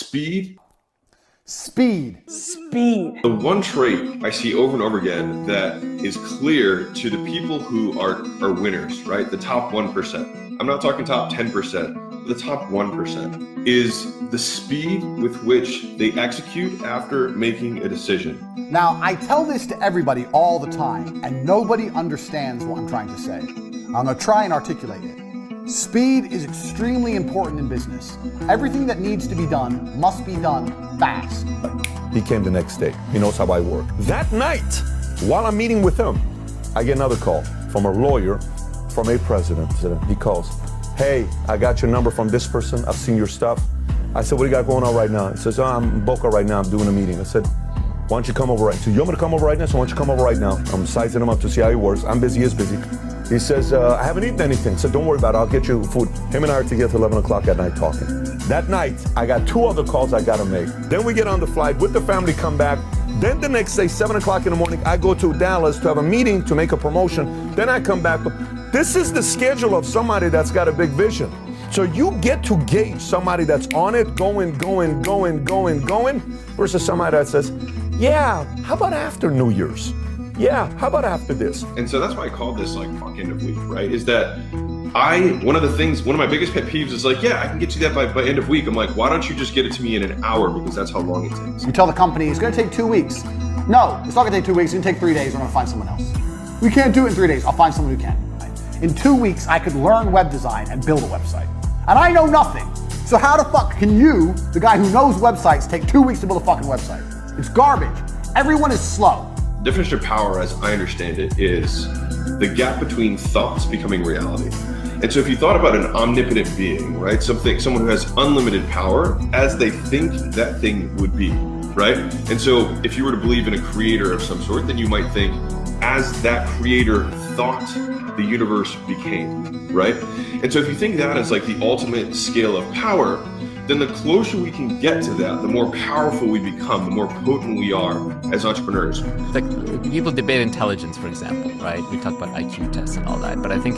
speed. Speed. The one trait I see over and over again that is clear to the people who are winners, right? The top 1%. I'm not talking top 10%, the top 1% is the speed with which they execute after making a decision. Now, I tell this to everybody all the time, and nobody understands what I'm trying to say. I'm going to try and articulate it. Speed is extremely important in business. Everything that needs to be done must be done fast. He came the next day. He knows how I work. That night, while I'm meeting with him, I get another call from a lawyer, from a president. He calls, hey, I got your number from this person. I've seen your stuff. I said, what do you got going on right now? He says, oh, I'm in Boca right now. I'm doing a meeting. I said, why don't you come over right now? So you want me to come over right now? So why don't you come over right now? I'm sizing him up to see how he works. I'm busy, he's busy. He says, I haven't eaten anything. I said, don't worry about it. I'll get you food. Him and I are together till 11 o'clock at night talking. That night, I got 2 other calls I gotta make. Then we get on the flight with the family, come back. Then the next day, 7 o'clock in the morning, I go to Dallas to have a meeting to make a promotion. Then I come back. This is the schedule of somebody that's got a big vision. So you get to gauge somebody that's on it, going, versus somebody that says, yeah, how about after New Year's? Yeah, how about after this? And so that's why I called this like fuck end of week, right? Is that one of my biggest pet peeves is like, yeah, I can get you that by end of week. I'm like, why don't you just get it to me in an hour? Because that's how long it takes. You tell the company it's going to take 2 weeks. No, it's not going to take 2 weeks. It's going to take 3 days. We're going to find someone else. We can't do it in 3 days. I'll find someone who can. In 2 weeks, I could learn web design and build a website. And I know nothing. So how the fuck can you, the guy who knows websites, take 2 weeks to build a fucking website? It's garbage. Everyone is slow. Definition of power, as I understand it, is the gap between thoughts becoming reality. And so if you thought about an omnipotent being, right, someone who has unlimited power, as they think that thing would be, right? And so if you were to believe in a creator of some sort, then you might think, as that creator thought, the universe became, right? And so if you think that as like the ultimate scale of power, then the closer we can get to that, the more powerful we become, the more potent we are as entrepreneurs. Like people debate intelligence, for example, right? We talk about IQ tests and all that, but I think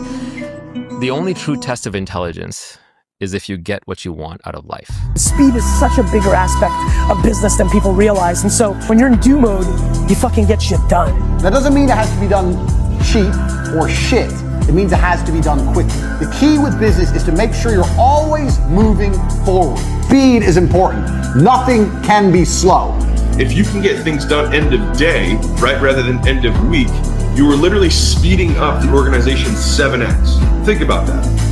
the only true test of intelligence is if you get what you want out of life. Speed is such a bigger aspect of business than people realize, and so when you're in do mode, you fucking get shit done. That doesn't mean it has to be done cheap or shit. It means it has to be done quickly. The key with business is to make sure you're always moving forward. Speed is important. Nothing can be slow. If you can get things done end of day, right, rather than end of week, you are literally speeding up the organization 7x. Think about that.